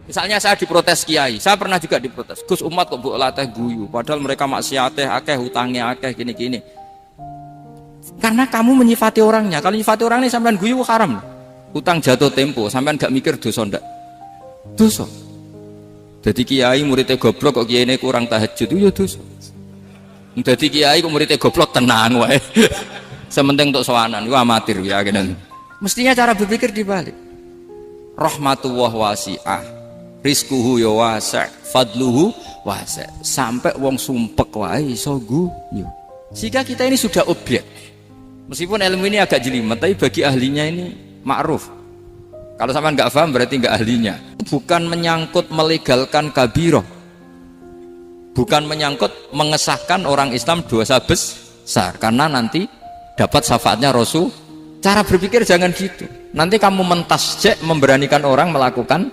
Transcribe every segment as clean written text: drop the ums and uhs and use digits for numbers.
Misalnya saya diprotes kiai, saya pernah juga diprotes. Gus, umat kok mbok latih guyu, padahal mereka maksiate akeh, hutangnya akeh, gini-gini. Karena kamu menyifati orangnya. Kalau menyifati orang ini sampean guyu haram. Hutang jatuh tempo, sampean gak mikir dosa ndak? Dosa. Jadi kiai muridnya goblok kok kiai ini kurang tahajud itu ya dosa. Jadi kiai kok muridnya goblok tenang wae. Sementing untuk sowanan, itu amatir ya gitu. Mestinya cara berpikir dibalik. Rahmatullah wasi'ah, rizquhu ya wasi', fadluhu wasi'. Sampai wong sumpek wae iso guyu. Jika kita ini sudah objek, meskipun ilmu ini agak jelimet, tapi bagi ahlinya ini ma'ruf. Kalau sampean nggak paham berarti nggak ahlinya. Bukan menyangkut melegalkan kabiroh, bukan menyangkut mengesahkan orang Islam dosa besar, karena nanti dapat syafaatnya Rasul. Cara berpikir jangan gitu. Nanti kamu mentasjek, memberanikan orang melakukan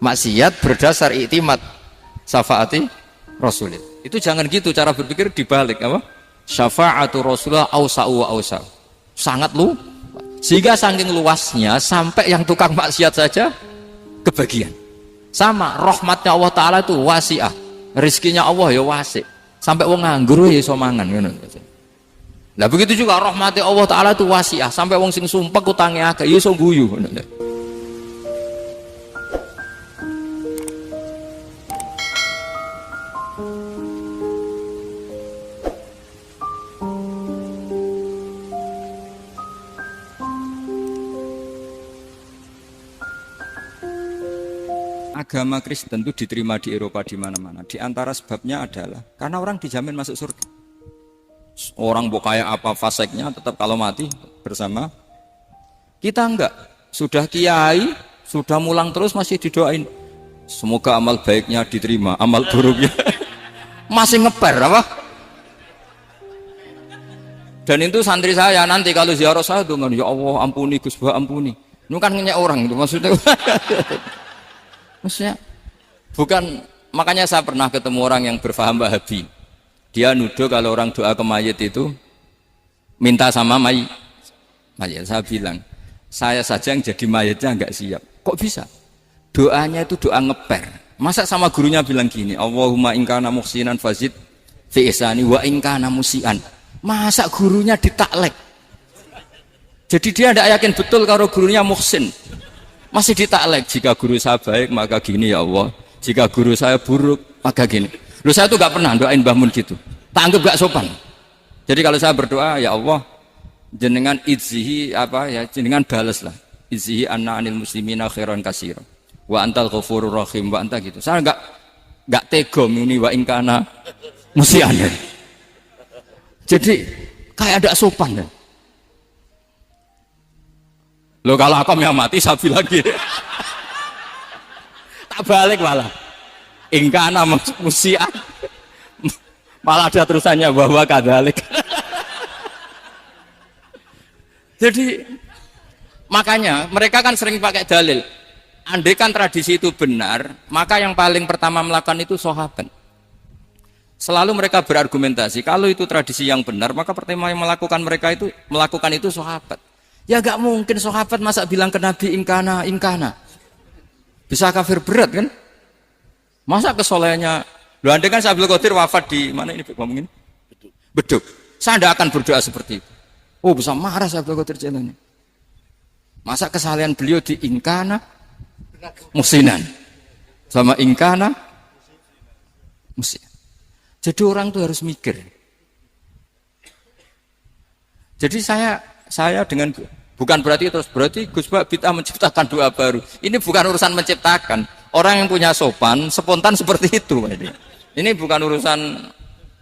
maksiat berdasar iktimat syafaati Rasul. Itu jangan gitu cara berpikir, dibalik apa? Syafa'atu Rasulullah awsa'u wa awsa'u. Sangat lu. Sehingga saking luasnya sampai yang tukang maksiat saja kebagian. Sama rahmatnya Allah Ta'ala itu wasi'ah. Rizkinya Allah ya wasi'. Sampai wong nganggur ya iso mangan ngono. Nah begitu juga rahmatnya Allah Ta'ala itu wasi'ah. Sampai wong sing sumpek utangnya akeh ya iso guyu. Agama Kristen itu diterima di Eropa di mana-mana. Di antara sebabnya adalah karena orang dijamin masuk surga. Orang mau kayak apa faseknya tetap kalau mati bersama. Kita enggak. Sudah kiai, sudah mulang terus masih didoain. Semoga amal baiknya diterima, amal buruknya masih ngeper apa? Dan itu santri saya nanti kalau ziarah saya dengan ya Allah ampuni Gus Bah ampuni. Ini kan ngenyek orang itu maksudnya. Maksudnya bukan, makanya saya pernah ketemu orang yang berfaham Wahabi. Dia nuduh kalau orang doa ke mayit itu minta sama mayit. Saya bilang, saya saja yang jadi mayitnya enggak siap. Kok bisa? Doanya itu doa ngeper. Masa sama gurunya bilang gini, Allahumma ingkana muhsinan fazid fi ihsani wa ingkana musian. Masa gurunya ditaklek? Jadi dia tidak yakin betul kalau gurunya muhsin. Masih ditaklek, jika guru saya baik maka gini ya Allah, jika guru saya buruk maka gini. Lu saya tuh gak pernah doain Mbah Mun gitu, tak anggap gak sopan. Jadi kalau saya berdoa ya Allah jenengan idzihi apa ya, jenengan balas lah idzihi anna anil muslimina khairan katsira wa antal ghafurur rahim wa anta gitu. Saya gak tega muni wa ingkana musian. Jadi kayak ada sopan ya. Loh kalau aku yang mati sapi lagi tak balik malah ingkana musian malah ada terusannya bahwa kadalik. Jadi makanya mereka kan sering pakai dalil, andai kan tradisi itu benar maka yang paling pertama melakukan itu sahabat. Selalu mereka berargumentasi kalau itu tradisi yang benar maka pertama yang melakukan itu sahabat. Ya gak mungkin sahabat masa bilang ke Nabi ingkana. Bisa kafir berat kan? Masa kesolehannya, loh andai kan Abdul Qadir wafat di mana ini ngomongin? Beduk. Saya tidak akan berdoa seperti itu. Oh bisa marah Abdul Qadir Jailani. Masa kesalahan beliau di ingkana musinan sama ingkana musian. Jadi orang itu harus mikir. Jadi saya dengan bukan berarti Gus Bah bid'ah menciptakan doa baru. Ini bukan urusan menciptakan. Orang yang punya sopan spontan seperti itu. Ini bukan urusan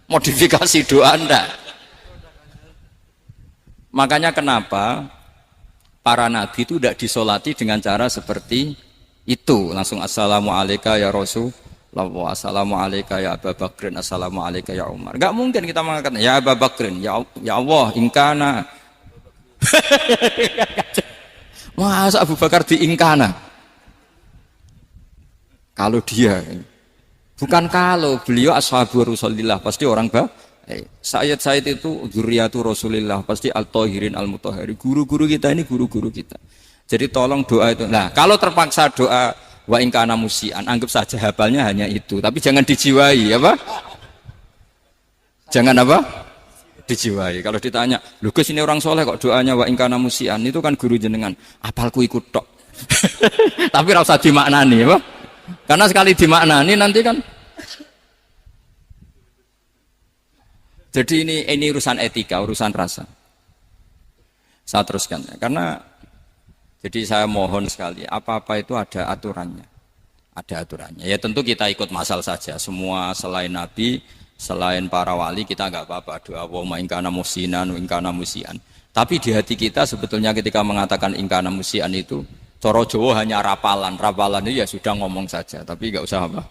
modifikasi doa Anda. Makanya kenapa para nabi itu tidak disolati dengan cara seperti itu. Langsung assalamualaikum ya Rasulullah, assalamualaikum ya Abu Bakrin, assalamualaikum ya Umar. Enggak mungkin kita mengatakan ya Abu Bakrin, ya Allah ingkana. Masa Abu Bakar diingkana? Kalau dia bukan kalau beliau ashabu Rasulillah pasti orang Sayyid itu dzurriyyatu Rasulillah pasti al-tahirin al-mutahhari. Guru-guru kita ini guru-guru kita. Jadi tolong doa itu. Nah, kalau terpaksa doa wa in kana musian. Anggap saja hafalnya hanya itu, tapi jangan dijiwai, apa? Jangan apa? Dijiwai. Kalau ditanya, "Lho Gus, ini orang soleh kok doanya wa in kana musian?" Itu kan guru jenengan. Apalku ikut tok. Tapi ora usah dimaknani, apa? Karena sekali dimaknani nanti kan. Jadi ini urusan etika, urusan rasa. Saya teruskan ya. Karena jadi saya mohon sekali, apa-apa itu ada aturannya. Ada aturannya. Ya tentu kita ikut masal saja. Semua selain Nabi, selain para wali kita nggak apa-apa. Doa Allahumma in kana musinan, in kana musian. Tapi di hati kita sebetulnya ketika mengatakan in kana musian itu coro Jawa hanya rapalan. Rapalan itu ya sudah ngomong saja, tapi nggak usah apa?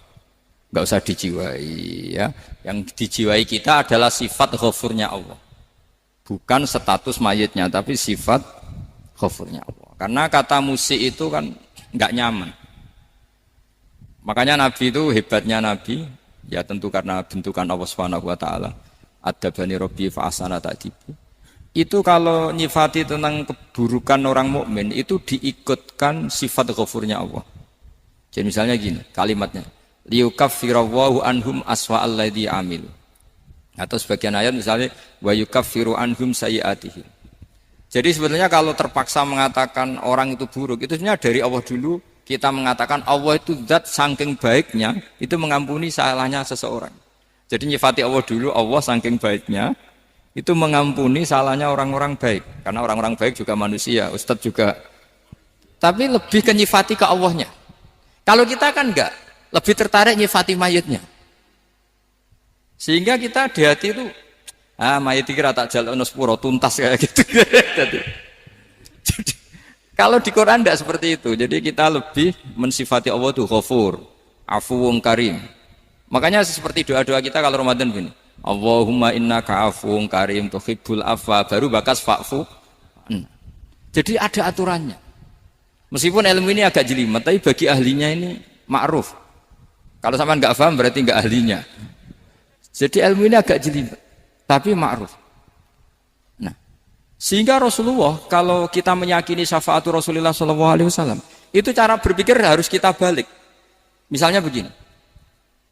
Nggak usah dijiwai ya. Yang dijiwai kita adalah sifat ghafurnya Allah. Bukan status mayitnya, tapi sifat ghafurnya Allah. Karena kata musik itu kan nggak nyaman. Makanya Nabi itu hebatnya Nabi, ya tentu karena bentukan Allah Subhanahu wa taala. Adabani Rabbi fa ahsana ta'dibi. Itu kalau nyifati tentang keburukan orang mukmin itu diikutkan sifat ghafurnya Allah. Jadi misalnya gini, kalimatnya liyukaffirallahu anhum aswa'al ladzi amil. Atau sebagian ayat misalnya wa yukaffiru anhum sayiatihim. Jadi sebetulnya kalau terpaksa mengatakan orang itu buruk, itu sebenarnya dari Allah dulu kita mengatakan Allah itu zat saking baiknya itu mengampuni salahnya seseorang. Jadi nyifati Allah dulu, Allah saking baiknya itu mengampuni salahnya orang-orang baik. Karena orang-orang baik juga manusia, Ustadz juga. Tapi lebih ke nyifati ke Allahnya. Kalau kita kan enggak, lebih tertarik nyifati mayitnya. Sehingga kita di hati itu mayit kira tak jalan sepuro tuntas kayak gitu. Jadi, kalau di Quran tidak seperti itu. Jadi kita lebih mensifati Allah itu Ghafur, Afuwun Karim. Makanya seperti doa-doa kita kalau Ramadan begini. Allahumma innaka afuwun karim tuhibbul afwa, baru bakas fa'fu. Jadi ada aturannya. Meskipun ilmu ini agak jelimet, tapi bagi ahlinya ini ma'ruf. Kalau sama nggak paham berarti nggak ahlinya. Jadi ilmu ini agak jelimet, tapi ma'ruf. Nah, sehingga Rasulullah kalau kita meyakini syafaatul Rasulullah SAW, itu cara berpikir harus kita balik. Misalnya begini,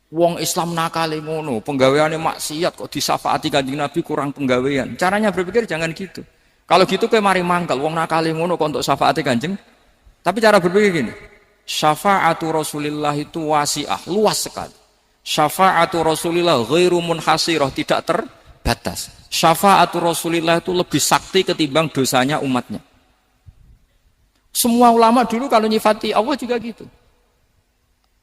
wong Islam nakale ngono, penggaweane maksiat kok disyafaati Kanjeng Nabi kurang penggawean. Caranya berpikir jangan gitu. Kalau gitu kowe mari mangkel, wong nakale ngono kok untuk syafaati Kanjeng. Tapi cara berpikir gini, syafaatu Rasulillah itu wasi'ah, luas sekali. Syafaatu Rasulillah ghairu munhasirah, tidak terbatas. Syafaatu Rasulillah itu lebih sakti ketimbang dosanya umatnya. Semua ulama dulu kalau nyifati Allah juga gitu.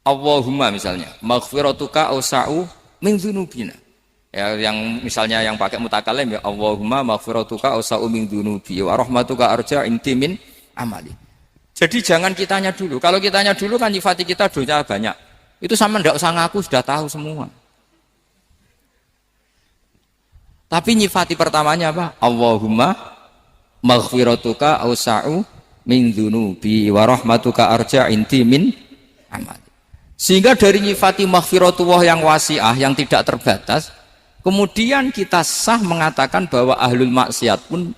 Allahumma misalnya, maghfiratuka awsa'u min dzunubina. Ya, yang misalnya yang pakai mutakalim ya Allahumma maghfiratuka awsa'u min dzunubi wa rahmatuka arja inti min amali. Jadi jangan kitanya dulu. Kalau kitanya dulu kan nyifati kita dosa banyak. Itu sama ndak usah ngaku sudah tahu semua. Tapi nyifati pertamanya apa? Allahumma maghfiratuka awsa'u min dzunubi wa rahmatuka arja inti min amali. Sehingga dari nyifati maghfiratullah yang wasi'ah, yang tidak terbatas, kemudian kita sah mengatakan bahwa ahlul maksiat pun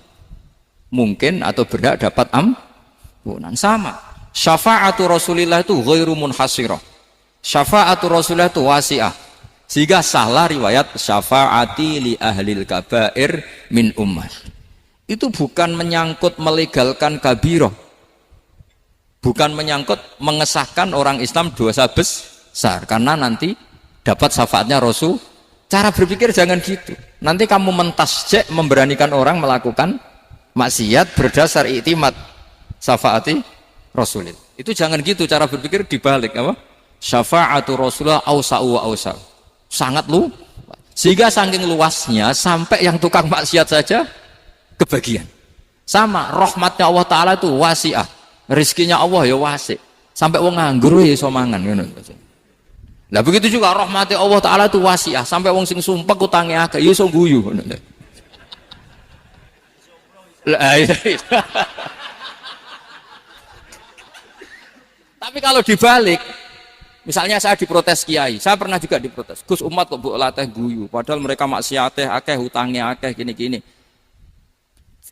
mungkin atau berhak dapat ampunan. Sama, syafa'atu Rasulillah itu ghairu munhasirah, syafa'atu Rasulillah itu wasi'ah. Sehingga sahlah riwayat syafa'ati li ahlil kabair min ummah. Itu bukan menyangkut melegalkan kabirah, bukan menyangkut mengesahkan orang Islam dosa besar, karena nanti dapat syafaatnya Rasul. Cara berpikir jangan gitu. Nanti kamu mentasjek memberanikan orang melakukan maksiat berdasar iktimat syafaati Rasulillah. Itu jangan gitu cara berpikir, dibalik apa? Syafaatu Rasulullah awsa'u wa awsa'u. Sangat lu. Sehingga saking luasnya sampai yang tukang maksiat saja kebagian. Sama rahmatnya Allah Ta'ala itu wasi'ah. Rizkinya Allah ya wasik, sampai wong nganggur ya iso mangan ngono. Lah begitu juga rahmati Allah Taala itu wasiah, sampai wong sing sumpek utange akeh ya iso guyu ngono. Tapi kalau dibalik, misalnya saya diprotes kiai, saya pernah juga diprotes. Gus, umat kok mbok latih guyu, padahal mereka maksiate akeh, hutange akeh, gini-gini.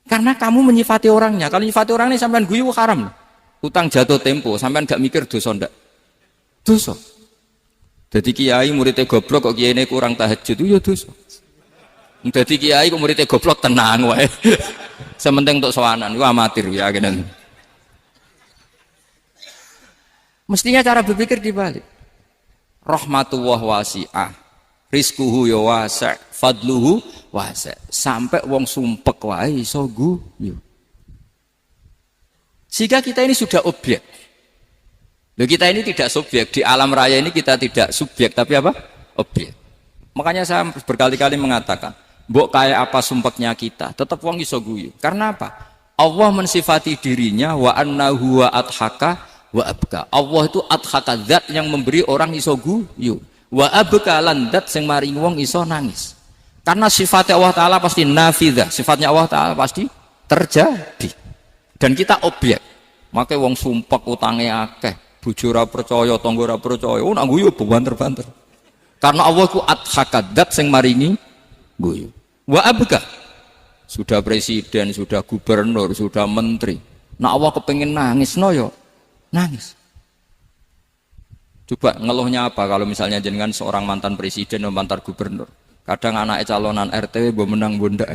Karena kamu menyifati orangnya. Kalau menyifati orangnya sampean guyu haram. Utang jatuh tempo, sampean gak mikir dosa ndak. Dosa. Jadi kiai muridnya goblok kok kiai ini kurang tahajud itu ya dosa. Jadi kiai kok muridnya goblok tenang wae. Sementing untuk sowanan itu amatir ya gini. Mestinya cara berpikir dibalik. Rahmatullah wasi'ah, rizquhu ya wasi', fadluhu wasi'. Sampai wong sumpek wae iso guyu. Sehingga kita ini sudah objek. Loh, kita ini tidak subjek, di alam raya ini kita tidak subjek tapi apa? Objek. Makanya saya berkali-kali mengatakan, mbok kayak apa sumpeknya kita, tetap wong iso guyu. Karena apa? Allah mensifati dirinya wa annahu wa adhaka wa abka. Allah itu adhaka, zat yang memberi orang iso guyu. Wa abka lan zat sing maringi wong iso nangis. Karena sifatnya Allah Ta'ala pasti nafidah, sifatnya Allah Ta'ala pasti terjadi. Dan kita objek. Makanya wong sumpek utange akeh, bojo ora percaya, tangga ora percaya, nak guyu banter-banter. Karena Allah ku adhaka, zat sing maringi guyu. Wa abka, sudah presiden, sudah gubernur, sudah menteri. Nak Allah kepengin nangis no yo nangis. Coba ngeluhnya apa kalau misalnya jenengan seorang mantan presiden atau mantan gubernur, kadang anaknya calonan RT bo menang bunda.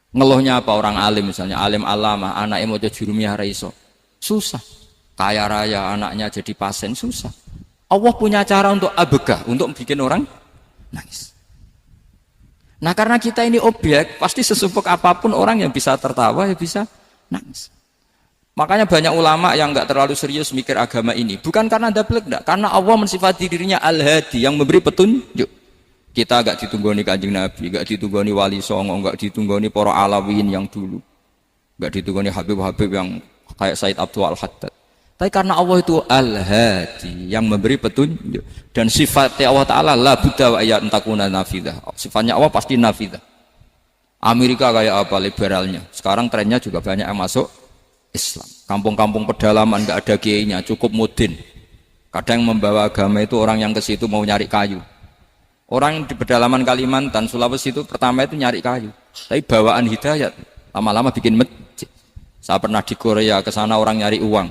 Ngeluhnya apa orang alim misalnya, alim alama, anaknya mau jadi jurumiyah raiso, susah. Kaya raya anaknya jadi pasien, susah. Allah punya cara untuk abegah, untuk bikin orang nangis. Nah karena kita ini objek, pasti sesumpek apapun orang yang bisa tertawa ya bisa nangis. Makanya banyak ulama yang nggak terlalu serius mikir agama ini, bukan karena dablek, enggak, karena Allah mensifati dirinya Al-Hadi yang memberi petunjuk. Kita nggak ditunggoni Kanjeng Nabi, nggak ditunggoni Wali Songo, nggak ditunggoni para Alawin yang dulu, nggak ditunggoni Habib-Habib yang kayak Said Abdul Al-Haddad. Tapi karena Allah itu Al-Hadi yang memberi petunjuk, dan sifatnya Allah Ta'ala la buddha wa ayat entakuna nafidah, sifatnya Allah pasti nafidah. Amerika kayak apa liberalnya, sekarang trennya juga banyak yang masuk Islam. Kampung-kampung pedalaman nggak ada kiainya, cukup mudin. Kadang membawa agama itu orang yang ke situ mau nyari kayu. Orang di pedalaman Kalimantan, Sulawesi itu pertama itu nyari kayu, tapi bawaan hidayat, lama-lama bikin masjid. Saya pernah di Korea, ke sana orang nyari uang,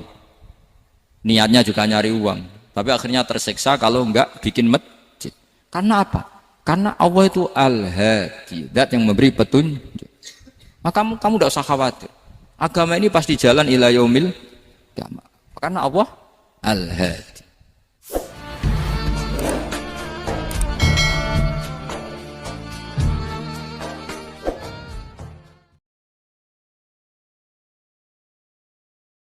niatnya juga nyari uang, tapi akhirnya tersiksa kalau enggak bikin masjid. Karena apa? Karena Allah itu Al-Hadi, zat yang memberi petunjuk. Maka kamu tidak usah khawatir, agama ini pasti jalan ila yaumil qiyamah, karena Allah Al-Hadi.